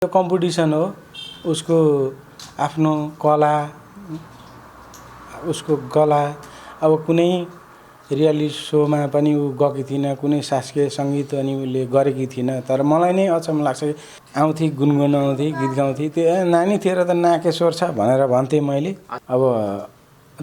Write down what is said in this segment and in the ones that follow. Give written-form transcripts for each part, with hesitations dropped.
यो कम्पिटिसन हो, उसको आफ्नो कला, उसको गला। अब कुनै रियालिटी सोमा पनि ऊ गएकी थिइनँ, कुनै शास्त्रीय सङ्गीत अनि उसले गरेकी थिइनँ। तर मलाई नै अचम्म लाग्छ कि आउँथे, गुनगुनाउँथे, गीत गाउँथे। त्यो नानी तेरो त नाकेश्वर छ भनेर भन्थेँ मैले। अब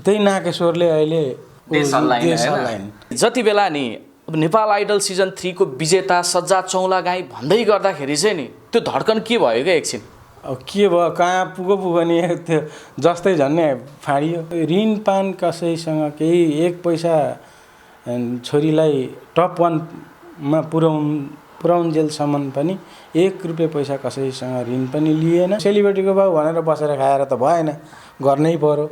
त्यही नाकेश्वरले अहिले देश हल्लाइन। जति बेला नि अब नेपाल आइडल सिजन 3 को विजेता सज्जा चौलागाई भन्दै गर्दाखेरि चाहिँ नि त्यो धड्कन के भयो क्या एकछिन? अब के भयो, कहाँ पुगो नि त्यो जस्तै झन्ने फाडियो। ऋण पान कसैसँग केही एक पैसा छोरीलाई टप 1 मा पुर्याउन्जेलसम्म पनि 1 रुपियाँ पैसा कसैसँग ऋण पनि लिएन। सेलिब्रेटीको बाउ भनेर बसेर खाएर त भएन, गर्नै पर्यो।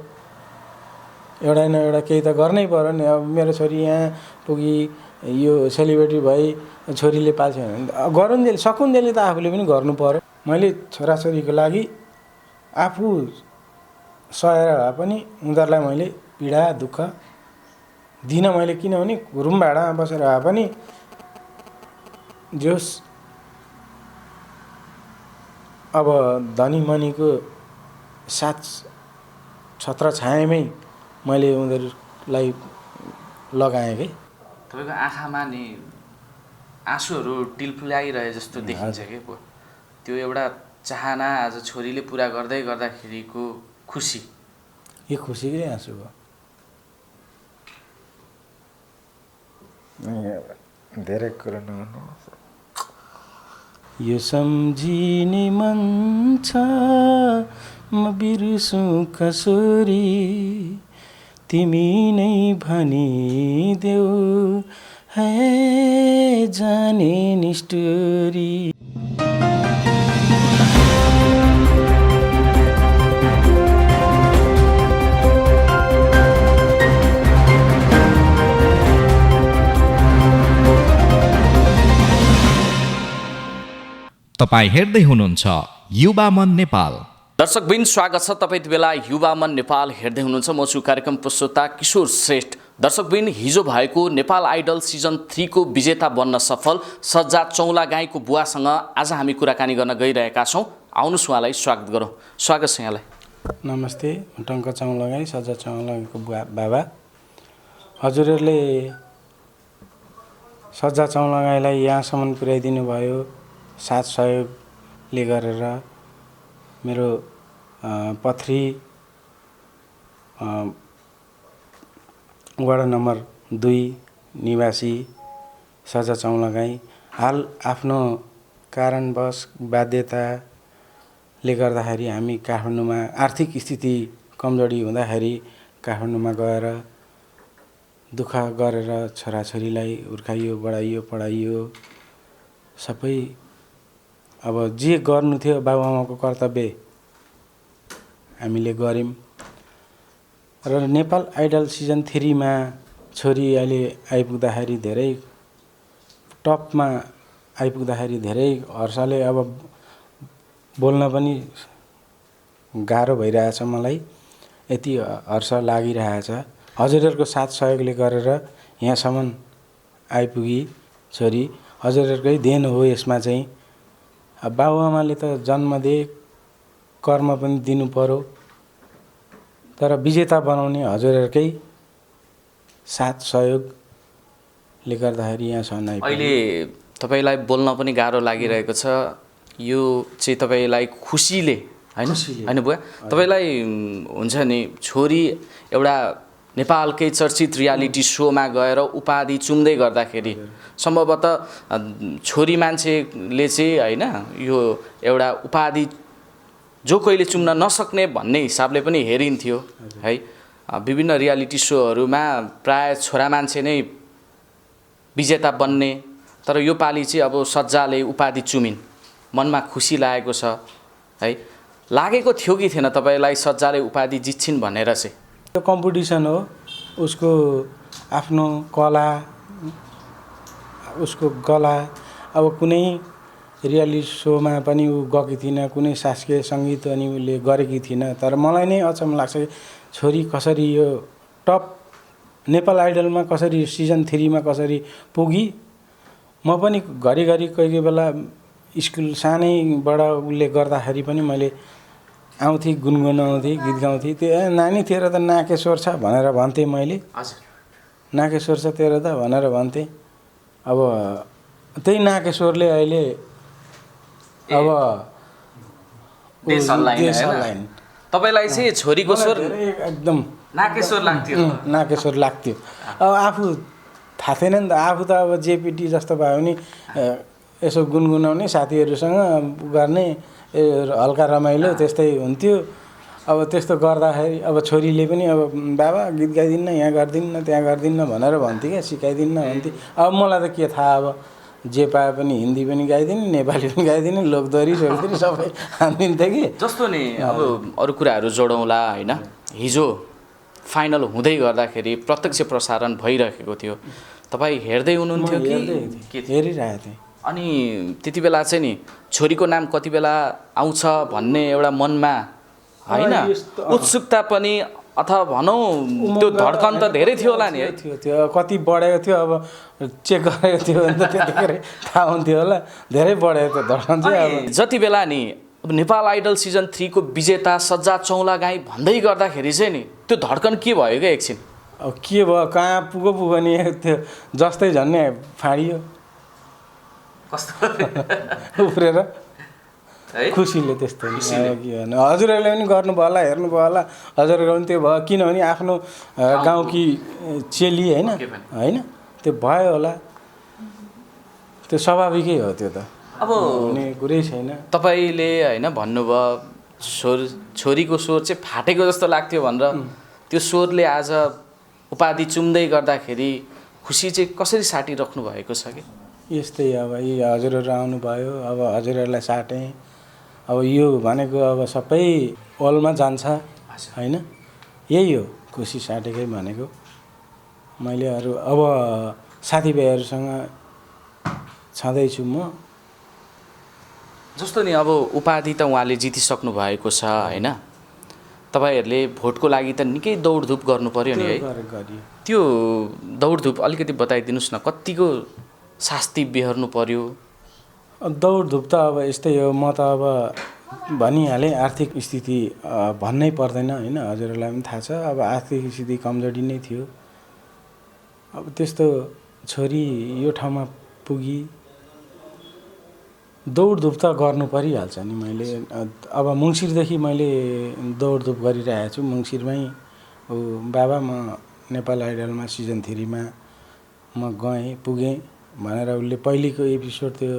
एउटा न एउटा केही त गर्नै पर्यो नि। अब मेरो छोरी यहाँ पुगी, यो सेलिब्रेटी भई, छोरीले पाल्छ भने गरुन्जेल सकुन्जेलले त आफूले पनि गर्नु पर्यो। मैले छोराछोरीको लागि आफू सहेर भए पनि उनीहरूलाई मैले पीडा दुःख दिन मैले, किनभने रुम भाडामा बसेर भए पनि जोस् अब धनी मनीको साथ छत्र छायामै मैले उनीहरूलाई लगाएँ कि। तपाईँको आँखामा नि आँसुहरू टिलफुलाइरहे जस्तो देखिन्छ कि त्यो एउटा चाहना आज छोरीले पुरा गर्दै गर्दाखेरिको खुसी। यो खुसीकै आँसु हो। धेरै कुरा नगर्नु। यो सम्झिने मन छ म बिर्सु कसरी, तिमी नै भनिदेऊ है जाने निष्ठुरी। तपाईं हेर्दै हुनुहुन्छ युवा मन नेपाल। दर्शकबिन स्वागत छ, तपाईँ यति बेला युवा मन नेपाल हेर्दै हुनुहुन्छ। म छु कार्यक्रम प्रस्तुता किशोर श्रेष्ठ। दर्शकबिन, हिजो भएको नेपाल आइडल सिजन 3 को विजेता बन्न सफल सज्जा चौलागाईको बुवासँग आज हामी कुराकानी गर्न गइरहेका छौँ। आउनुहोस् उहाँलाई स्वागत गरौँ। स्वागत छ यहाँलाई। नमस्ते, टङ्क चौलागाई, सज्जा चौलागाईको बाबा। हजुरहरूले सज्जा चौलागाईलाई यहाँसम्म पुर्याइदिनु भयो, साथ सहयोगले गरेर। मेरो पथरी वडा नम्बर 2 निवासी सज्जा चौलागाई हाल आफ्नो कारणवश बाध्यताले गर्दाखेरि हामी काठमाडौँमा आर्थिक स्थिति कमजोरी हुँदाखेरि काठमाडौँमा गएर दुःख गरेर छोराछोरीलाई हुर्काइयो, बढाइयो, पढाइयो। सबै अब जे गर्नु थियो बाबुआमाको कर्तव्य हामीले गऱ्यौँ। र नेपाल आइडल सिजन 3 मा छोरी अहिले आइपुग्दाखेरि धेरै टपमा आइपुग्दाखेरि धेरै हर्षले अब बोल्न पनि गाह्रो भइरहेछ मलाई, यति हर्ष लागिरहेछ। हजुरहरूको साथ सहयोगले गरेर यहाँसम्म आइपुगी छोरी, हजुरहरूकै देन हो यसमा चाहिँ। अब बाबुआमाले त जन्म दिए, कर्म पनि दिनु पर्यो, तर विजेता बनाउने हजुरहरूकै साथ सहयोगले गर्दाखेरि यहाँसम्म आइपुग्यो। अहिले तपाईँलाई बोल्न पनि गाह्रो लागिरहेको छ। यो चाहिँ तपाईँलाई खुसीले होइन बुवा? तपाईँलाई हुन्छ नि, छोरी एउटा नेपालकै चर्चित रियालिटी सोमा गएर उपाधि चुम्दै गर्दाखेरि सम्भवतः छोरी मान्छेले चाहिँ होइन यो एउटा उपाधि जो कहिले चुम्न नसक्ने भन्ने हिसाबले पनि हेरिन्थ्यो है। विभिन्न रियालिटी सोहरूमा प्राय छोरा मान्छे नै विजेता बन्ने, तर यो पालि चाहिँ अब सज्जाले उपाधि चुमिन्, मनमा खुसी लागेको छ है। लागेको थियो कि थिएन तपाईँलाई सज्जाले उपाधि जित्छिन् भनेर चाहिँ? यो कम्पिटिसन हो, उसको आफ्नो कला, उसको गला। अब कुनै रियालिटी सोमा पनि ऊ गएकी थिइनँ, कुनै शास्त्रीय सङ्गीत अनि उसले गरेकी थिइनँ। तर मलाई नै अचम्म लाग्छ कि छोरी कसरी यो टप नेपाल आइडलमा कसरी सिजन 3 मा कसरी पुगी। म पनि घरिघरि कोही कोही बेला स्कुल सानैबाट उसले गर्दाखेरि पनि मैले आउँथेँ, गुनगुनाउँथेँ, गीत गाउँथेँ। त्यो नानी तेरो त नाकेश्वर छ भनेर भन्थेँ मैले। हजुर नाकेश्वर छ तेरो त भनेर भन्थेँ। अब त्यही नाकेश्वरले अहिले अब देश हल्लाइन। तपाईँलाई चाहिँ छोरीको स्वर एकदम नाकेश्वर लाग्थ्यो। नाकेश्वर लाग्थ्यो। अब आफू थाहा थिएन नि त, आफू त अब जेपिटी जस्तो भयो भने यसो गुनगुनाउने साथीहरूसँग गर्ने हल्का रमाइलो त्यस्तै हुन्थ्यो। अब त्यस्तो गर्दाखेरि अब छोरीले पनि अब बाबा गीत गाइदिन्न, यहाँ गरिदिन्न, त्यहाँ गरिदिन्न भनेर भन्थ्यो क्या, सिकाइदिन्न भन्थ्यो। अब मलाई त के थाहा, अब जे पाए पनि हिन्दी पनि गाइदिने, नेपाली पनि गाइदिने, लोकदोहोरी सोकदोहोरी सबै हानिदिन्थ्यो कि। जस्तो नि अब अरू कुराहरू जोडौँला होइन, हिजो फाइनल हुँदै गर्दाखेरि प्रत्यक्ष प्रसारण भइरहेको थियो, तपाईँ हेर्दै हुनुहुन्थ्यो कि? हेरिरहेको थिएँ। अनि त्यति बेला चाहिँ नि छोरीको नाम कति बेला आउँछ भन्ने एउटा मनमा होइन उत्सुकता पनि अथवा भनौँ त्यो धड्कन त धेरै थियो होला नि है? थियो कति बढेको थियो, अब चेक गरेको थियो भने त त्यतिखेर थाहा हुन्थ्यो होला, धेरै बढेको थियो धड्कन चाहिँ। अब जति बेला नि अब नेपाल आइडल सिजन 3 को विजेता सज्जा चौला गाई भन्दै गर्दाखेरि चाहिँ नि त्यो धड्कन के भयो क्या एकछिन? अब के भयो, कहाँ पुगो नि त्यो जस्तै झन्ने फाडियो कस्तो उफ्रेर है? खुसीले त्यस्तो हजुरहरूले पनि गर्नुभयो होला, हेर्नुभयो होला, हजुरहरूको पनि त्यो भयो। किनभने आफ्नो गाउँकी चेली होइन त्यो भयो होला, त्यो स्वाभाविकै हो। त्यो त अब हुने कुरै छैन। तपाईँले होइन भन्नुभयो छोरीको स्वर चाहिँ फाटेको जस्तो लाग्थ्यो भनेर, त्यो स्वरले आज उपाधि चुम्दै गर्दाखेरि खुसी चाहिँ कसरी साटिराख्नु भएको छ कि? यस्तै अब यी हजुरहरू आउनुभयो, अब हजुरहरूलाई साटेँ। अब यो भनेको अब सबै ओलमा जान्छ होइन, यही हो खुसी साटेकै भनेको। मैले अरू अब साथीभाइहरूसँग छँदैछु म। जस्तो नि अब उपाधि त उहाँले जितिसक्नु भएको छ होइन, तपाईँहरूले भोटको लागि त निकै दौडधुप गर्नु पर्यो नि है? त्यो दौडधुप अलिकति बताइदिनुहोस् न, कतिको शास्ति बेहोर्नु पर्यो? दौडधुप त अब यस्तै हो। म त अब भनिहालेँ, आर्थिक स्थिति भन्नै पर्दैन होइन, हजुरहरूलाई पनि थाहा छ। अब आर्थिक स्थिति कमजोरी नै थियो। अब त्यस्तो छोरी यो ठाउँमा पुगी दौडधुप त गर्नु परिहाल्छ नि। मैले अब मङ्सिरदेखि मैले दौडधुप गरिरहेको छु। मङ्सिरमै बाबा म नेपाल आइडलमा सिजन 3 मा म गएँ, पुगेँ भनेर उसले पहिलेको एपिसोड त्यो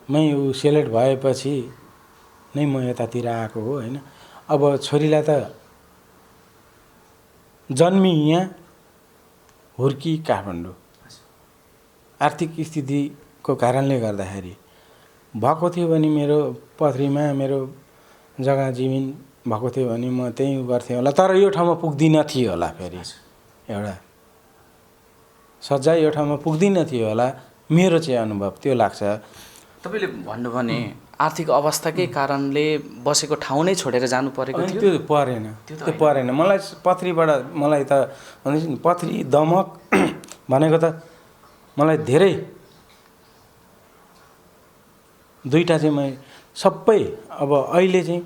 मै सेलेक्ट भएपछि नै म यतातिर आएको हो होइन। अब छोरीलाई त जन्मी यहाँ, हुर्की काठमाडौँ, आर्थिक स्थितिको कारणले गर्दाखेरि भएको थियो भने मेरो पथरीमा मेरो जग्गा जमिन भएको थियो भने म त्यहीँ गर्थेँ होला, तर यो ठाउँमा पुग्दिनँ थियो होला। फेरि एउटा सजाय यो ठाउँमा पुग्दिनँ थियो होला, मेरो चाहिँ अनुभव त्यो लाग्छ। तपाईँले भन्नुभयो नि आर्थिक अवस्थाकै कारणले बसेको ठाउँ नै छोडेर जानु परेको थियो? त्यो परेन, त्यो परेन मलाई। पथरीबाट मलाई त भन्दैछु नि, पथरी दमक भनेको त मलाई धेरै दुईवटा चाहिँ मैले सबै अब अहिले चाहिँ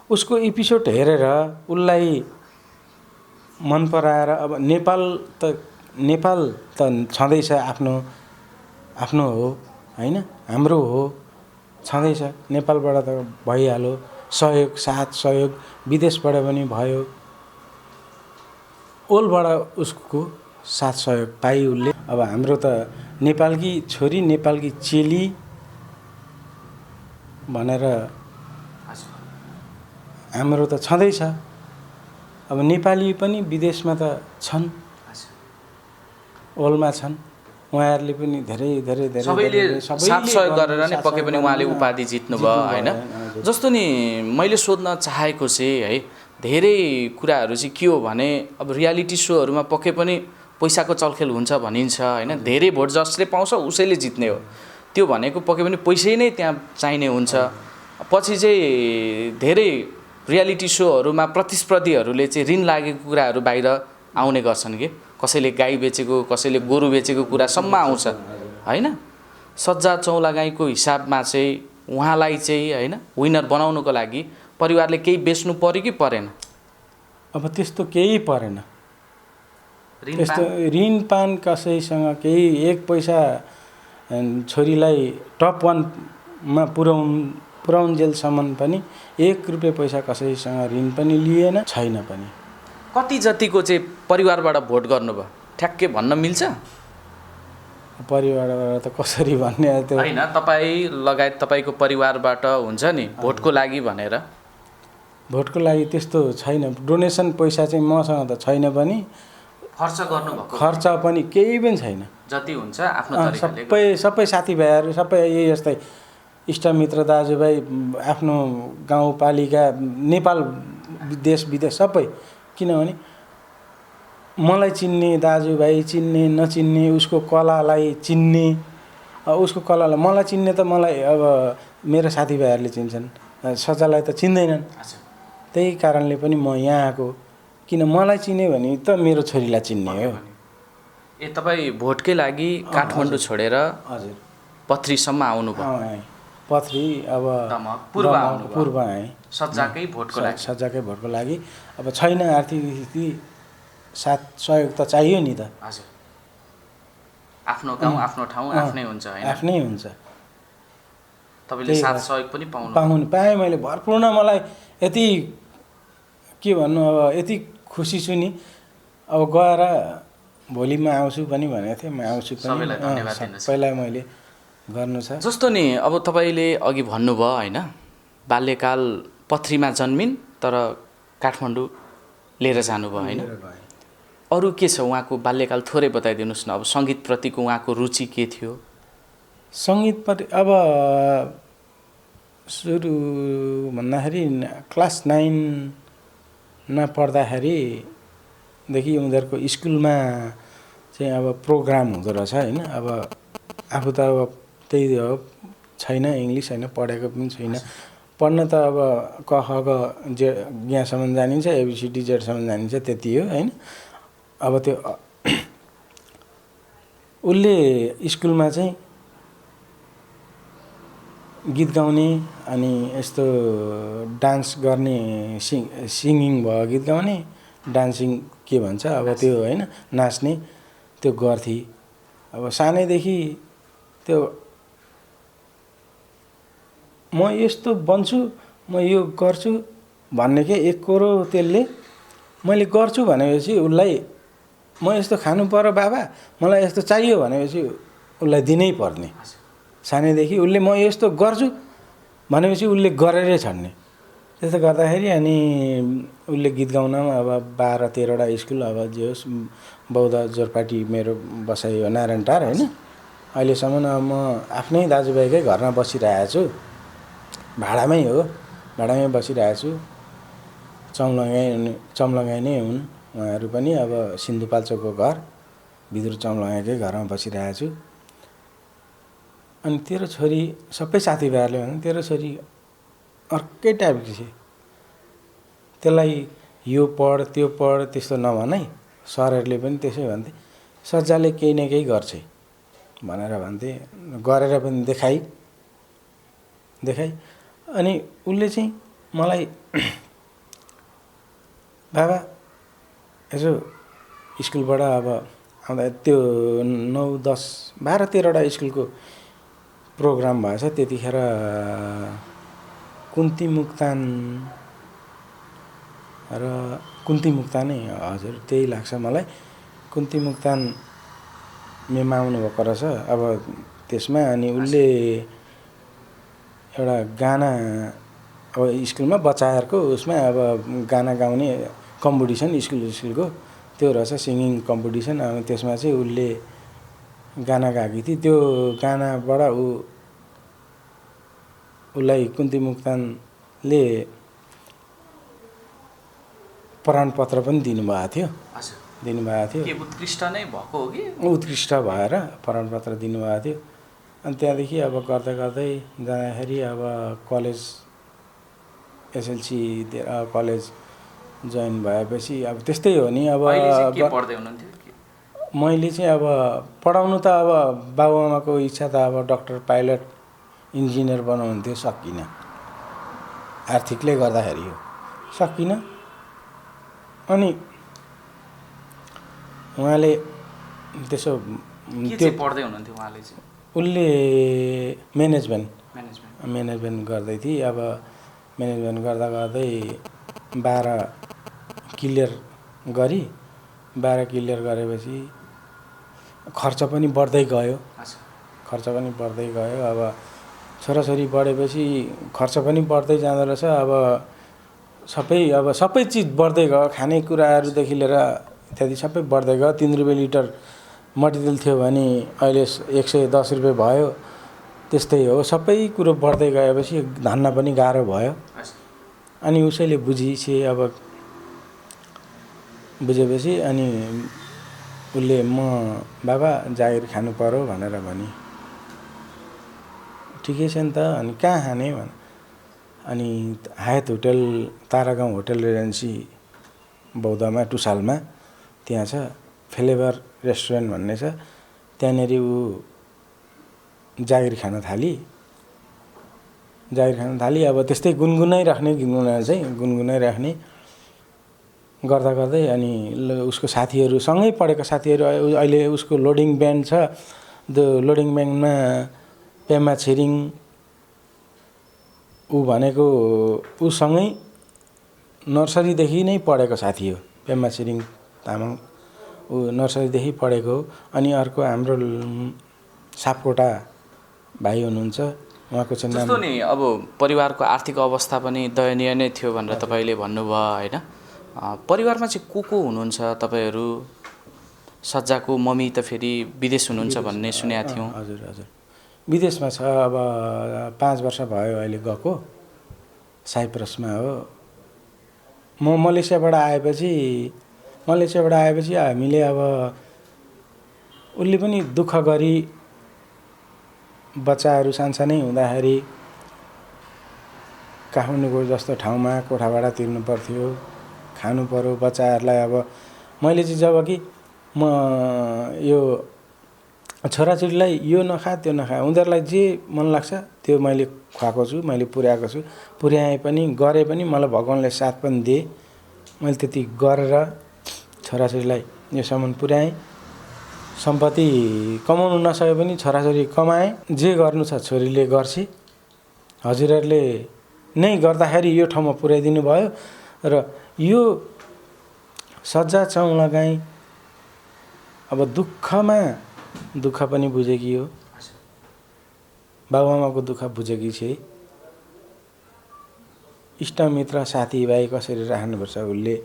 उसको एपिसोड हेरेर उसलाई मन पराएर अब नेपाल त छँदैछ, आफ्नो हो होइन, हाम्रो हो, छँदैछ। नेपालबाट त भइहाल्यो, साथ सहयोग विदेशबाट पनि भयो, ओलबाट उसको साथ सहयोग पाइ उसले। अब हाम्रो त नेपालकी छोरी, नेपालकी चेली भनेर हाम्रो त छँदैछ। अब नेपाली पनि विदेशमा त छन्, ओलमा छन्, उहाँहरूले पनि धेरै सबैले साथ सहयोग गरेर नै पक्कै पनि उहाँले उपाधि जित्नुभयो होइन। जस्तो नि मैले सोध्न चाहेको चाहिँ है, धेरै कुराहरू चाहिँ के हो भने अब रियालिटी सोहरूमा पक्कै पनि पैसाको चलखेल हुन्छ भनिन्छ होइन, धेरै भोट जसले पाउँछ उसैले जित्ने हो, त्यो भनेको पक्कै पनि पैसै नै त्यहाँ चाहिने हुन्छ। पछि चाहिँ धेरै रियालिटी सोहरूमा प्रतिस्पर्धीहरूले चाहिँ ऋण लागेको कुराहरू बाहिर आउने गर्छन् कि, कसैले गाई बेचेको, कसैले गोरु बेचेको कुरासम्म आउँछ होइन। सज्जा चौलागाईको हिसाबमा चाहिँ उहाँलाई चाहिँ होइन विनर बनाउनुको लागि परिवारले केही बेच्नु पर्यो कि परेन? अब त्यस्तो केही परेन। ऋण त्यस्तो ऋण पान कसैसँग केही एक पैसा छोरीलाई टप 1मा पुर्याउन्जेलसम्म पनि 1 रुपियाँ पैसा कसैसँग ऋण पनि लिएन, छैन पनि। कति जतिको चाहिँ परिवारबाट भोट गर्नुभयो ठ्याक्कै भन्न मिल्छ? परिवारबाट त कसरी भन्ने त्यो होइन, तपाईँ लगायत तपाईँको परिवारबाट हुन्छ नि भोटको लागि भनेर। भोटको लागि त्यस्तो छैन। डोनेसन पैसा चाहिँ मसँग त छैन पनि, खर्च गर्नुभएको खर्च पनि केही पनि छैन। जति हुन्छ आफ्नो तरिकाले सबै साथीभाइहरू सबै यस्तै इष्टमित्र दाजुभाइ, आफ्नो गाउँपालिका, नेपाल देश विदेश सबै। किनभने मलाई चिन्ने दाजुभाइ, चिन्ने नचिन्ने, उसको कलालाई चिन्ने, उसको कलालाई मलाई चिन्ने त मलाई अब मेरो साथीभाइहरूले चिन्छन्, सजालाई त चिन्दैनन्। त्यही कारणले पनि म यहाँ आएको। किन मलाई चिन्यो भने त मेरो छोरीलाई चिन्ने हो। ए तपाईँ भोटकै लागि काठमाडौँ छोडेर हजुर पथरीसम्म आउनुभयो? पथरी अब पूर्व आएँ सज्जाकै भोटको लागि। सज्जाकै भोटको लागि। अब छैन आर्थिक स्थिति, साथ सहयोग त चाहियो नि त। हजुर, आफ्नो गाउँ आफ्नो ठाउँ आफ्नै हुन्छ होइन? आफ्नै हुन्छ। तपाईँले साथ सहयोग पनि पाएँ मैले भरपूर्ण। मलाई यति के भन्नु, अब यति खुसी छु नि। अब गएर भोलि म आउँछु पनि भनेको थिएँ, म आउँछु पनि। सबैलाई मैले गर्नु छ। जस्तो नि अब तपाईँले अघि भन्नुभयो होइन, बाल्यकाल पथरीमा जन्मिन् तर काठमाडौँ लिएर जानुभयो होइन? अरू के छ उहाँको बाल्यकाल थोरै बताइदिनुहोस् न। अब सङ्गीतप्रतिको उहाँको रुचि के थियो? सङ्गीतप्रति अब सुरु भन्दाखेरि क्लास 9मा पढ्दाखेरिदेखि उनीहरूको स्कुलमा चाहिँ अब प्रोग्राम हुँदो रहेछ होइन। अब आफू त अब त्यही हो, छैन इङ्ग्लिस होइन, पढेको पनि छैन। पढ्न त अब क ख ग यहाँसम्म जानिन्छ, एबिसिडी जेडसम्म जानिन्छ, त्यति हो होइन। अब त्यो उसले स्कुलमा चाहिँ गीत गाउने अनि यस्तो डान्स गर्ने, सिङ्गिङ भयो, गीत गाउने, डान्सिङ के भन्छ अब त्यो होइन, नाच्ने त्यो गर्थे। अब सानैदेखि त्यो म यस्तो बन्छु, म यो गर्छु भन्ने के एक कोरो त्यसले मैले गर्छु भनेपछि उसलाई म यस्तो खानु पर्यो बाबा, मलाई यस्तो चाहियो भनेपछि उसलाई दिनै पर्ने। सानैदेखि उसले म यस्तो गर्छु भनेपछि उसले गरेरै छड्ने। त्यस्तो गर्दाखेरि अनि उसले गीत गाउनमा अब 12-13वटा स्कुल, अब जे होस् बौद्ध जोरपाटी मेरो बसाइ हो, नारायणटार होइन। अहिलेसम्म अब म आफ्नै दाजुभाइकै घरमा बसिरहेको छु, भाडामै हो, भाडामै बसिरहेको छु। चम्लङ्गाई नै हुन् उहाँहरू पनि। अब सिन्धुपाल्चोकको घर, विदुर चम्लङ्गाईकै घरमा बसिरहेको छु। अनि तेरो छोरी, सबै साथीभाइहरूले भने तेरो छोरी अर्कै टाइपको छ, त्यसलाई यो पढ त्यो पढ त्यस्तो नभन है। सरहरूले पनि त्यसै भन्थे, सज्जाले केही न केही गर्छ भनेर भन्थे। गरेर पनि देखाइ। अनि उसले चाहिँ मलाई बाबा यसो स्कुलबाट अब आउँदा त्यो 9, 10, 12, 13वटा स्कुलको प्रोग्राम भएछ त्यतिखेर। कुन्ती मुक्तानै हजुर त्यही लाग्छ मलाई। कुन्ती मुक्तान मेमा आउनुभएको रहेछ अब त्यसमा। अनि उसले एउटा गाना अब स्कुलमा बच्चाहरूको उसमा अब गाना गाउने कम्पिटिसन स्कुलको त्यो रहेछ, सिङ्गिङ कम्पिटिसन। अब त्यसमा चाहिँ उसले गाना गाएकी थिए। त्यो गानाबाट उसलाई कुन्ती मुक्तानले प्रमाणपत्र पनि दिनुभएको थियो। के उत्कृष्ट नै भएको हो कि? उत्कृष्ट भएर प्रमाणपत्र दिनुभएको थियो। अनि त्यहाँदेखि अब गर्दै गर्दै जाँदाखेरि अब कलेज एसएलसी कलेज जोइन भएपछि अब त्यस्तै हो नि। अब के पढ्दै हुनुहुन्थ्यो? मैले चाहिँ अब पढाउनु त अब बाबुआमाको इच्छा त अब डक्टर पाइलट इन्जिनियर बनाउनु थियो, सकिनँ। आर्थिकले गर्दाखेरि हो सकिनँ। अनि उहाँले त्यसो त्यो पढ्दै हुनुहुन्थ्यो उहाँले चाहिँ? उसले म्यानेजमेन्ट गर्दै थिए। अब म्यानेजमेन्ट गर्दा गर्दै 12 क्लियर गरी 12 क्लियर गरेपछि खर्च पनि बढ्दै गयो। अब छोराछोरी बढेपछि खर्च पनि बढ्दै जाँदो रहेछ। अब सबै चिज बढ्दै गयो, खानेकुराहरूदेखि लिएर इत्यादि सबै बढ्दै गयो। 3 रुपियाँ लिटर मट्टितेल थियो भने अहिले 110 रुपियाँ भयो। त्यस्तै हो, सबै कुरो बढ्दै गएपछि धान्न पनि गाह्रो भयो। अनि उसैले बुझेपछि अनि उसले बाबा जागिर खानु पर्यो भनेर भने। ठिकै छ नि त, अनि कहाँ खाने भने। अनि हायत होटल, तारागाउँ होटल रेजेन्सी बौद्धमा टुसालमा त्यहाँ छ, फ्लेभर रेस्टुरेन्ट भन्ने छ, त्यहाँनिर ऊ जागिर खान थाली। अब त्यस्तै गुनगुनाइराख्ने गर्दा गर्दै अनि उसको साथीहरू, सँगै पढेको साथीहरू, अहिले उसको लोडिङ ब्यान्ड छ। लोडिङ ब्यान्डमा पेमा छिरिङ, ऊ भनेको उसँगै नर्सरीदेखि नै पढेको साथी हो। पेमा छिरिङ तामाङ ऊ नर्सरीदेखि पढेको हो। अनि अर्को हाम्रो सापकोटा भाइ हुनुहुन्छ, उहाँको चाहिँ नाम। जस्तो नि अब परिवारको आर्थिक अवस्था पनि दयनीय नै थियो भनेर तपाईँले भन्नुभयो होइन? परिवारमा चाहिँ को हुनुहुन्छ तपाईँहरू? सज्जाको मम्मी त फेरि विदेश हुनुहुन्छ भन्ने सुनेका थियौँ। हजुर विदेशमा छ। अब 5 वर्ष भयो अहिले गएको, साइप्रसमा हो। म मलेसियाबाट आएपछि हामीले अब उसले पनि दुःख गरी बच्चाहरू सानसानै हुँदाखेरि काठमाडौँको जस्तो ठाउँमा कोठाभाडा तिर्नु पर्थ्यो, खानु पर्यो बच्चाहरूलाई। अब मैले चाहिँ जब कि म यो छोराछोरीलाई यो नखा त्यो नखा, उनीहरूलाई जे मन लाग्छ त्यो मैले खुवाएको छु, मैले पुर्याएको छु। पुर्याएँ पनि गरेँ पनि, मलाई भगवान्ले साथ पनि दिए। मैले त्यति गरेर छोराछोरीलाई योसम्म पुर्याएँ। सम्पत्ति कमाउनु नसके पनि छोराछोरी कमाएँ। जे गर्नु छ छोरीले गर्छ। हजुरहरूले नै गर्दाखेरि यो ठाउँमा पुर्याइदिनु भयो। र यो सज्जा चौलागाई अब दुःख पनि बुझेकी हो, बाबुआमाको दुःख बुझेकी छे। इष्टमित्र साथीभाइ कसरी राख्नुपर्छ उसले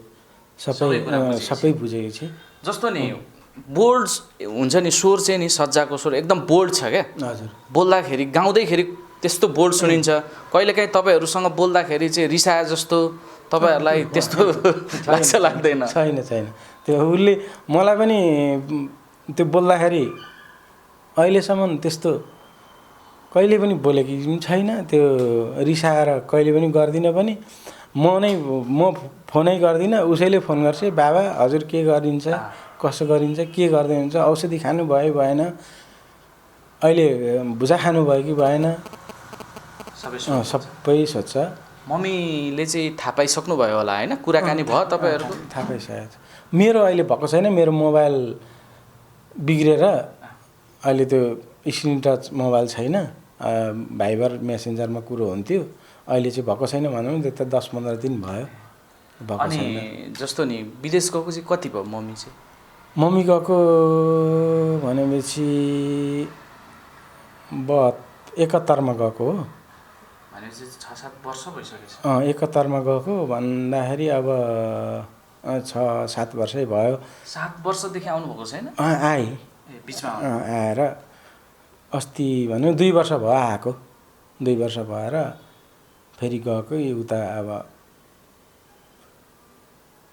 सबै बुझेकी छे। जस्तो नि बोल्ड हुन्छ नि, स्वर चाहिँ नि सज्जाको स्वर एकदम बोल्ड छ क्या। हजुर, बोल्दाखेरि गाउँदैखेरि त्यस्तो बोल्ड सुनिन्छ। कहिलेकाहीँ तपाईँहरूसँग बोल्दाखेरि चाहिँ रिसाए जस्तो तपाईँहरूलाई त्यस्तो लाग्छ लाग्दैन? छैन त्यो उसले मलाई पनि त्यो बोल्दाखेरि अहिलेसम्म त्यस्तो कहिले पनि बोलेकी छैन। त्यो रिसाएर कहिले पनि गर्दिनँ पनि। म फोनै गर्दिनँ, उसैले फोन गर्छ, बाबा हजुर के गरिन्छ, कसो गरिन्छ, के गर्दै हुन्छ, औषधि खानु भयो भएन, अहिले भुजा खानु भयो कि भएन, सबै सोध्छ। मम्मीले चाहिँ थाहा पाइसक्नु भयो होला होइन? कुराकानी भयो तपाईँहरूको? थाहा पाइसकेको छ। मेरो अहिले भएको छैन, मेरो मोबाइल बिग्रेर अहिले त्यो स्क्रिन टच मोबाइल छैन, भाइबर मेसेन्जरमा कुरो हुन्थ्यो। अहिले चाहिँ भएको छैन भनौँ न, त्यो त 10-15 दिन भयो भएको छैन। अनि जस्तो नि विदेश गएको चाहिँ कति भयो मम्मी चाहिँ? मम्मी गएको भनेपछि 71मा गएको हो। भनेपछि 6-7 वर्ष भइसकेको छ। 71मा गएको भन्दाखेरि अब 6-7 वर्षै भयो। 7 वर्षदेखि आउनुभएको छैन? आएँ बिचमा आएर अस्ति भन्यो 2 वर्ष भयो आएको। 2 वर्ष भएर फेरि गएको। उता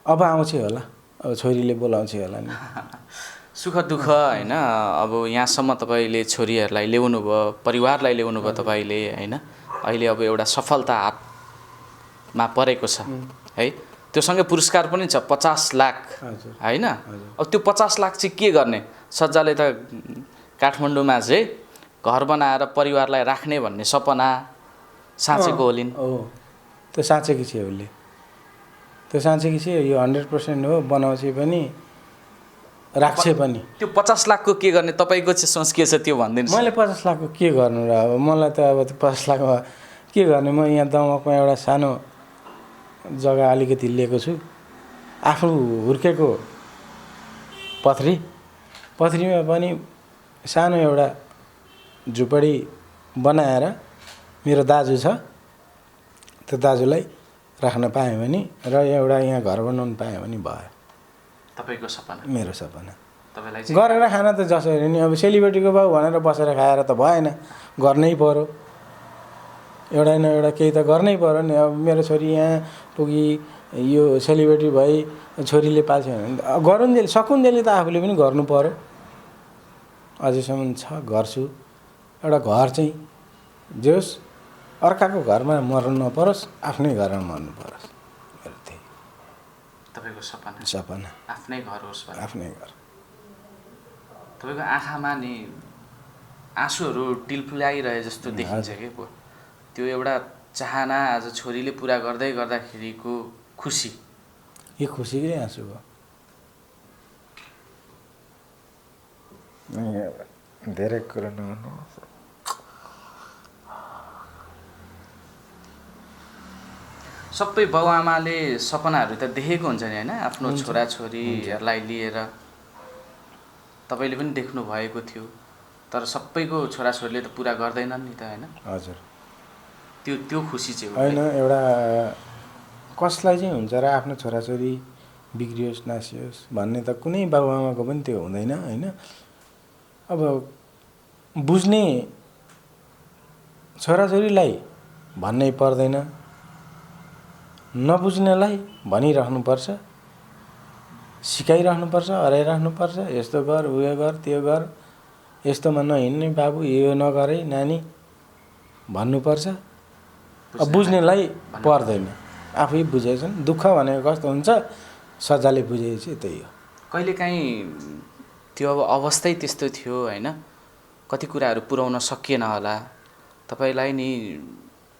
अब आउँछ होला, अब छोरीले बोलाउँछ होला नि। सुख दुःख होइन, अब यहाँसम्म तपाईँले छोरीहरूलाई ल्याउनु भयो, परिवारलाई ल्याउनु भयो तपाईँले होइन। अहिले अब एउटा सफलता हातमा परेको छ है। त्योसँगै पुरस्कार पनि छ 50 लाख हजुर होइन। अब त्यो 50 लाख चाहिँ के गर्ने? सज्जाले त काठमाडौँमा चाहिँ घर बनाएर परिवारलाई राख्ने भन्ने सपना साँचेको होलिन्। हो त्यो साँचेको छ उसले, त्यो साँचेको छ। यो 100% हो, बनाउँछ पनि राख्छ पनि। त्यो 50 लाखको के गर्ने तपाईँको चाहिँ सोच के छ त्यो भनिदिनुहोस्। मैले 50 लाखको के गर्नु र? अब मलाई त अब त्यो 50 लाखमा के गर्ने? म यहाँ दमकमा एउटा सानो जग्गा अलिकति लिएको छु, आफ्नो हुर्केको पथरीमा पनि सानो एउटा झुपडी बनाएर मेरो दाजु छ, त्यो दाजुलाई राख्न पाएँ भने र एउटा यहाँ घर बनाउनु पाएँ भने भयो। तपाईँको सपना? मेरो सपना तपाईँलाई गरेर खान त जसरी नि, अब सेलिब्रेटीको बाउ भनेर बसेर खाएर त भएन, गर्नै पर्यो। एउटा न एउटा केही त गर्नै पर्यो नि। अब मेरो छोरी यहाँ पुगी, यो सेलिब्रेटी भई, छोरीले पाल्छ भने गरुन्जेल सकुन्जेली त आफूले पनि गर्नु पर्यो। अझैसम्म छ, गर्छु। एउटा घर चाहिँ जे होस् अर्काको घरमा मर्नु नपरोस्, आफ्नै घरमा मर्नु परोस्, मेरो त्यही तपाईँको सपना? सपना आफ्नै घर होस् भनेर। आफ्नै घर। तपाईँको आँखामा नि आँसुहरू टिलफुलाइरहे जस्तो देखिन्छ कि पो। त्यो एउटा चाहना आज छोरीले पुरा गर्दै गर्दाखेरिको खुसी, यो खुसीकै आँसु हो। धेरै कुरो नहुनु। सबै बाउआमाले सपनाहरू त देखेको हुन्छ नि होइन, आफ्नो छोराछोरीहरूलाई लिएर। तपाईँले पनि देख्नु भएको थियो, तर सबैको छोराछोरीले त पुरा गर्दैनन् नि त होइन। हजुर त्यो खुसी चाहिँ होइन, एउटा कसलाई चाहिँ हुन्छ र आफ्नो छोराछोरी बिग्रियोस् नासियोस् भन्ने त कुनै बाबुआमाको पनि त्यो हुँदैन होइन। अब बुझ्ने छोराछोरीलाई भन्नै पर्दैन, नबुझ्नेलाई भनिराख्नुपर्छ, सिकाइराख्नुपर्छ, हराइराख्नुपर्छ। यस्तो गर, उयो गर, त्यो गर, यस्तोमा नहिँड्ने बाबु, यो नगर है नानी भन्नुपर्छ। अब बुझ्नेलाई पर्दैन, आफै बुझेछन्। दुःख भनेको कस्तो हुन्छ, सजाले बुझेपछि त्यही हो। कहिलेकाहीँ त्यो अब अवस्थै त्यस्तो थियो होइन, कति कुराहरू पुर्याउन सकिएन होला। तपाईँलाई नि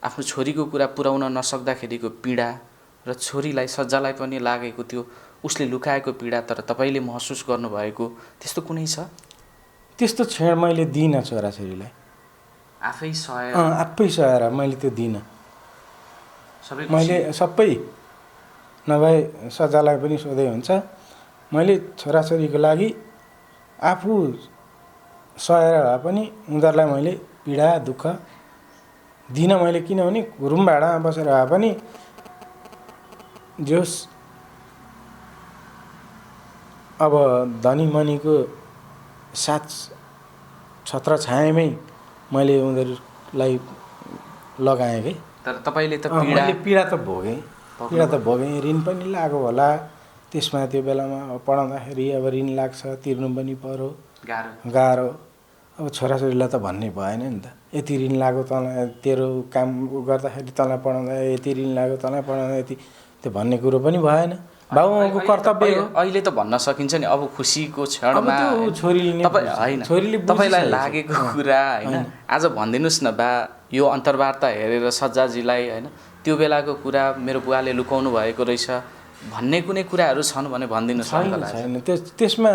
आफ्नो छोरीको कुरा पुर्याउन नसक्दाखेरिको पीडा र छोरीलाई सज्जालाई पनि लागेको त्यो उसले लुकाएको पीडा, तर तपाईँले महसुस गर्नुभएको त्यस्तो कुनै छ? त्यस्तो क्षण मैले दिइनँ छोराछोरीलाई, आफै सहेर? आफै सहेर मैले त्यो दिइनँ। मैले सबै नभए सजालाई पनि सोधे हुन्छ, मैले छोराछोरीको लागि आफू सहेर भए पनि उनीहरूलाई मैले पीडा दुःख दिइनँ मैले। किनभने रुम भाडामा बसेर भए पनि जोस् अब धनी मनीको साथ छत्र छायामै मैले उनीहरूलाई लगाएँ कि। तर तपाईँले त पीडा त भोगेँ, ऋण पनि लाग्यो होला त्यसमा। त्यो बेलामा पढाउँदाखेरि अब ऋण लाग्छ, तिर्नु पनि पर्यो, गाह्रो। अब छोराछोरीलाई त भन्नै भएन नि त, यति ऋण लाग्यो तँलाई, तेरो काम गर्दाखेरि तँलाई पढाउँदा यति ऋण लाग्यो, तँलाई पढाउँदा यति, त्यो भन्ने कुरो पनि भएन। बाबुआमाको कर्तव्य हो। अहिले त भन्न सकिन्छ नि, अब खुसीको क्षणमा छोरीले तपाईँलाई लागेको कुरा होइन आज भनिदिनुहोस् न बा। यो अन्तर्वार्ता हेरेर सज्जाजीलाई होइन त्यो बेलाको कुरा मेरो बुवाले लुकाउनु भएको रहेछ भन्ने कुनै कुराहरू छन् भने भनिदिनुहोस्। छैन, त्यसमा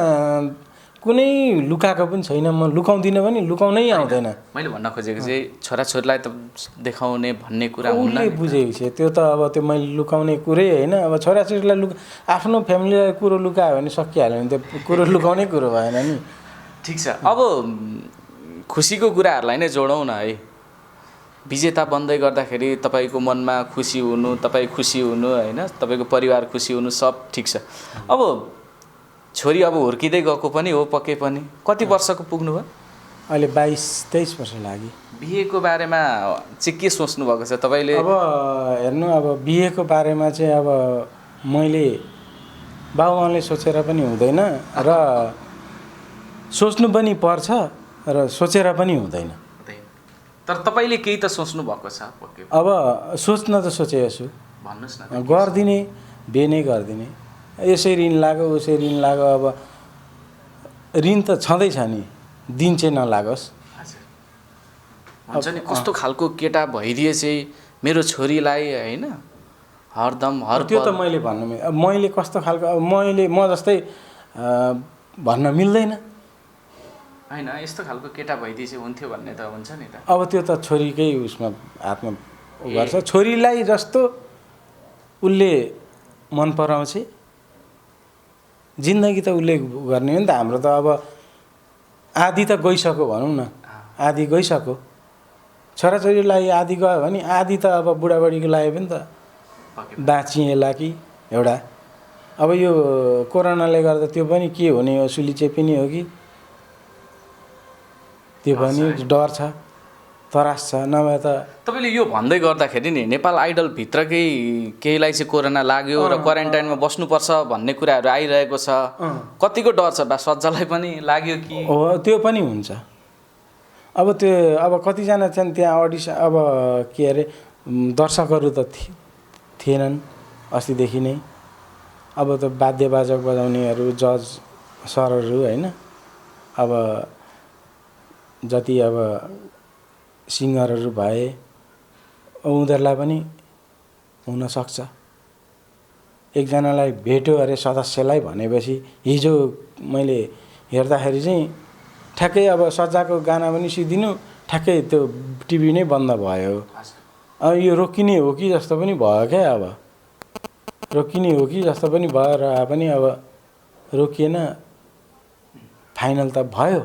कुनै लुकाएको पनि छैन। म लुकाउँदिनँ पनि, लुकाउनै आउँदैन। मैले भन्न खोजेको चाहिँ छोराछोरीलाई त देखाउने भन्ने कुरा उसले बुझेको छ त्यो त। अब त्यो मैले लुकाउने कुरै होइन। अब छोराछोरीलाई आफ्नो फ्यामिलीलाई कुरो लुकायो भने सकिहाल्यो नि, त्यो कुरो लुकाउने कुरो भएन नि। ठिक छ, अब खुसीको कुराहरूलाई नै जोडौँ न है। विजेता बन्दै गर्दाखेरि तपाईँको मनमा खुसी हुनु, तपाईँ खुसी हुनु होइन, तपाईँको परिवार खुसी हुनु, सब ठिक छ। अब छोरी अब हुर्किँदै गएको पनि हो, पक्कै पनि। कति वर्षको पुग्नुभयो? अहिले 22-23 वर्ष लाग्यो। बिहेको बारेमा चाहिँ के सोच्नु भएको छ तपाईँले? अब हेर्नु, अब बिहेको बारेमा चाहिँ अब मैले बाबुआमाले सोचेर पनि हुँदैन र सोच्नु पनि पर्छ र सोचेर पनि हुँदैन। तर तपाईँले केही त सोच्नु भएको छ पक्कै। अब सोच्न त सोचेको छु, भन्नुहोस् न। गरिदिने बे नै गरिदिने। यसै ऋण लाग्यो उसै ऋण लाग्यो, अब ऋण त छँदैछ नि, दिन चाहिँ नलागोस्। हुन्छ नि कस्तो खालको केटा भइदिए चाहिँ मेरो छोरीलाई होइन हरदम हर त्यो त मैले भन्नु अब मैले कस्तो खालको, अब म जस्तै भन्न मिल्दैन। होइन यस्तो खालको केटा भइदिए चाहिँ हुन्थ्यो भन्ने त हुन्छ नि त। अब त्यो त छोरीकै उसमा हातमा उ गर्छ। छोरीलाई जस्तो उसले मन पराउँछ जिन्दगी त उसले गर्ने हो नि त। हाम्रो त अब आधी त गइसक्यो भनौँ न, आधी गइसक्यो। छोराछोरीलाई आधी गयो भने आधी त अब बुढाबुढीको लागि पनि त बाँचिएला कि एउटा। अब यो कोरोनाले गर्दा त्यो पनि के हुने हो, सुलीचेपी नै हो कि त्यो पनि डर छ, तरास छ। नभए त तपाईँले यो भन्दै गर्दाखेरि नि नेपाल आइडल भित्रकै केहीलाई चाहिँ कोरोना लाग्यो र क्वारेन्टाइनमा बस्नुपर्छ भन्ने कुराहरू आइरहेको छ। कतिको डर छ बा सज्जालाई पनि लाग्यो कि? हो त्यो पनि हुन्छ। अब त्यो अब कतिजना चाहिँ त्यहाँ अडिसन अब के अरे दर्शकहरू त थिएनन् अस्तिदेखि नै। अब त वाद्यवाजक बजाउनेहरू, जज सरहरू होइन, अब जति अब सिङ्गरहरू भए उनीहरूलाई पनि हुनसक्छ। एकजनालाई भेट्यो अरे सदस्यलाई भनेपछि हिजो मैले हेर्दाखेरि चाहिँ ठ्याक्कै अब सज्जाको गाना पनि सिदिनु, ठ्याक्कै त्यो टिभी नै बन्द भयो। अब यो रोकिने हो कि जस्तो पनि भयो क्या। अब रोकिने हो कि जस्तो पनि भयो र पनि अब रोकिएन। फाइनल त भयो,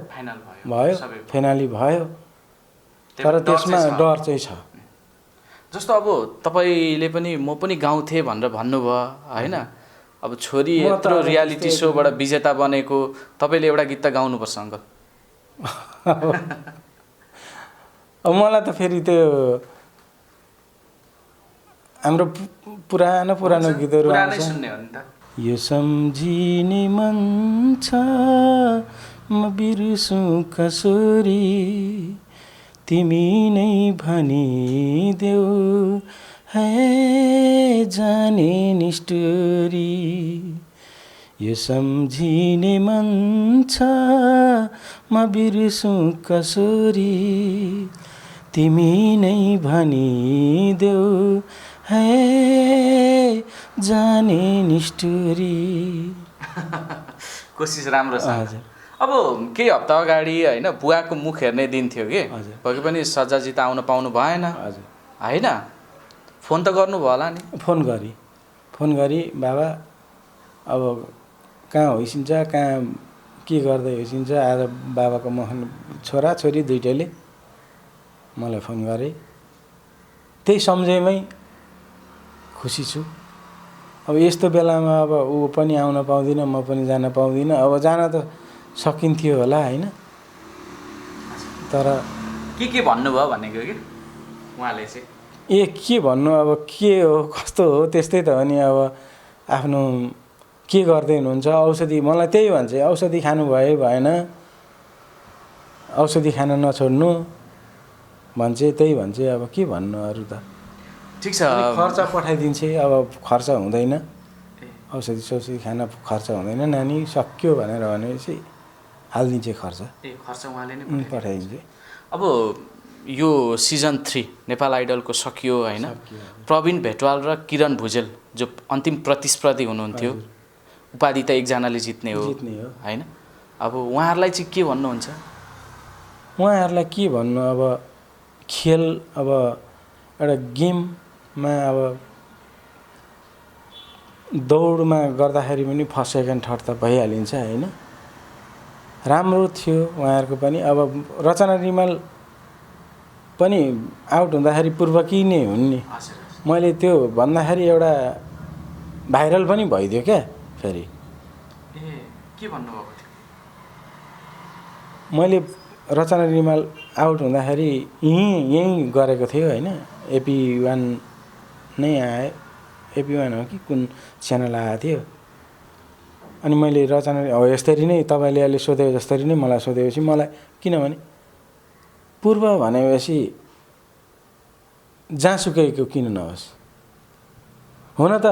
फाइनली भयो, तर त्यसमा डर चाहिँ छ। जस्तो अब तपाईँले पनि म पनि गाउँथेँ भनेर भन्नुभयो होइन। अब छोरी यत्रो रियालिटी सोबाट विजेता बनेको, तपाईँले एउटा गीत त गाउनुपर्छ अङ्कल। अब मलाई त फेरि त्यो हाम्रो पुरानो गीतहरू आउँछ। यो सम्झिने मन छ म बिर्सुँ कसरी, तिमी नै भनिदेऊ है जाने निष्ठुरी। यो सम्झिने मन छ म बिर्सुँ कसरी, तिमी नै भनिदेऊ है जाने निष्ठुरी। कोसिस राम्रो छ। अब केही हप्ता अगाडि होइन बुवाको मुख हेर्ने दिन थियो कि, पक्कै पनि सज्जाजी त आउन पाउनु भएन होइन। फोन त गर्नुभयो होला नि? फोन गरी बाबा अब कहाँ होइसिन्छ, कहाँ के गर्दै होइसिन्छ। आज बाबाको मुख छोराछोरी दुइटैले मलाई फोन गरे। त्यही सम्झेमै खुसी छु। अब यस्तो बेलामा अब ऊ पनि आउन पाउँदिन, म पनि जान पाउँदिन। अब जान त सकिन्थ्यो होला होइन, तर के भन्नुभयो भनेको कि उहाँले चाहिँ? के भन्नु, अब के हो कस्तो हो त्यस्तै त हो नि। अब आफ्नो के गर्दै हुनुहुन्छ, औषधि, मलाई त्यही भन्छ, औषधि खानु भयो भएन, औषधि खान नछोड्नु भन्छ, त्यही भन्छ। अब के भन्नु अरू त। ठिक छ, खर्च पठाइदिन्छ। अब खर्च हुँदैन, औषधि सौषधि खान खर्च हुँदैन। नानी सक्यो भनेर भनेपछि हालिदिन्छ खर्च। खर्च उहाँले नै पठाइदिन्छ। अब यो सिजन 3 नेपाल आइडलको सकियो होइन। प्रवीण भेटवाल र किरण भुजेल जो अन्तिम प्रतिस्पर्धी हुनुहुन्थ्यो, उपाधि त एकजनाले जित्ने हो होइन। अब उहाँहरूलाई चाहिँ के भन्नुहुन्छ? उहाँहरूलाई के भन्नु, अब खेल अब एउटा गेममा अब दौडमा गर्दाखेरि पनि फर्स्ट सेकेन्ड थर्ड त भइहालिन्छ होइन। राम्रो थियो उहाँहरूको पनि। अब रचना रिमाल पनि आउट हुँदाखेरि पूर्वकी नै हुन् नि। मैले त्यो भन्दाखेरि एउटा भाइरल पनि भइदियो क्या फेरि। के भन्नुभएको थियो? मैले रचना रिमाल आउट हुँदाखेरि यहीँ गरेको थियो होइन। AP1 नै आयो, AP1 हो कि कुन च्यानल आएको थियो। अनि मैले रचना हो यसरी नै तपाईँले अहिले सोधे जसरी नै मलाई सोधेपछि मलाई, किनभने पूर्व भनेपछि जहाँसुकैको किन नहोस्, हुन त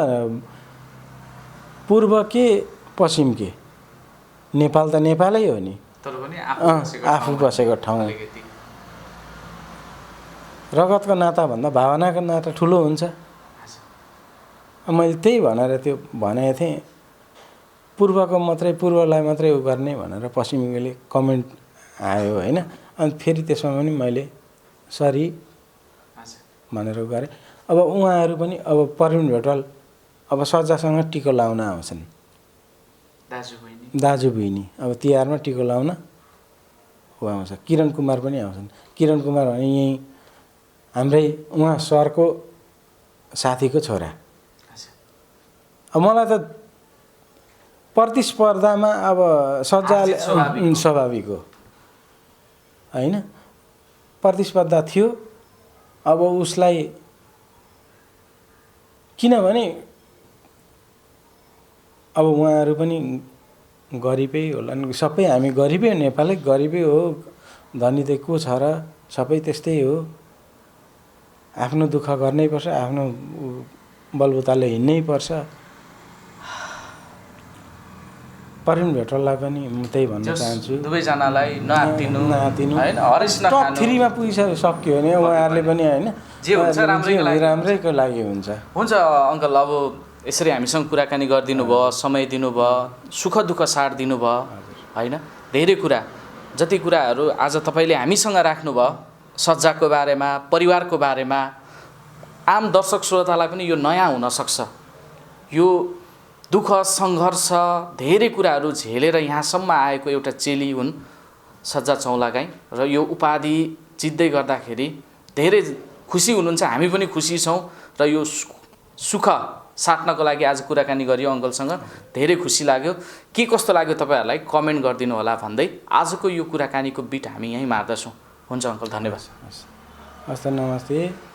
पूर्व के पश्चिम के नेपाल त नेपालै हो नि, तर पनि आफू बसेको ठाउँ। रगतको नाताभन्दा भावनाको नाता ठुलो हुन्छ। मैले त्यही भनेर त्यो भनेको थिएँ, पूर्वलाई मात्रै उ गर्ने भनेर पश्चिमीले कमेन्ट आयो होइन। अनि फेरि त्यसमा पनि मैले सरी भनेर उ गरेँ। अब उहाँहरू पनि अब प्रवीण भेटवाल अब सज्जासँग टिको लाउन आउँछन्, दाजु बहिनी अब तिहारमा टिको लाउन ऊ आउँछ। किरण कुमार पनि आउँछन्। किरण कुमार भने यहीँ हाम्रै उहाँ सरको साथीको छोरा। अब मलाई त प्रतिस्पर्धामा अब सज्जाले स्वाभाविक हो होइन, प्रतिस्पर्धा थियो। अब उसलाई किनभने अब उहाँहरू पनि गरिबै होला नि, सबै हामी गरिबै, नेपालै गरिबै हो, धनी त को छ र, सबै त्यस्तै हो। आफ्नो दुःख गर्नैपर्छ, आफ्नो बलबुताले हिँड्नै पर्छ। प्रवीण भेटवाललाई पनि म त्यही भन्न चाहन्छु, दुवैजनालाई नआत्तिनु हैन, हरिस टप नखानु। 3 मा पुगिसक्यो भने उहाँहरूले पनि होइन जे हुन्छ राम्रैको लागि हुन्छ। हुन्छ अङ्कल, अब यसरी हामीसँग कुराकानी गरिदिनु भयो, समय दिनुभयो, सुख दुःख साथ दिनुभयो होइन। धेरै कुरा, जति कुराहरू आज तपाईँले हामीसँग राख्नुभयो सज्जाको बारेमा, परिवारको बारेमा, आम दर्शक श्रोतालाई पनि यो नयाँ हुनसक्छ। यो दुःख सङ्घर्ष धेरै कुराहरू झेलेर यहाँसम्म आएको एउटा चेली हुन् सज्जा चौलागाई, र यो उपाधि जित्दै गर्दाखेरि धेरै खुसी हुनुहुन्छ, हामी पनि खुसी छौँ। र यो सुख साट्नको लागि आज कुराकानी गरियो अङ्कलसँग, धेरै खुसी लाग्यो। के कस्तो लाग्यो तपाईँहरूलाई कमेन्ट गरिदिनु होला भन्दै आजको यो कुराकानीको बिट हामी यहीँ मार्दछौँ। हुन्छ अङ्कल, धन्यवाद। हस् त, नमस्ते।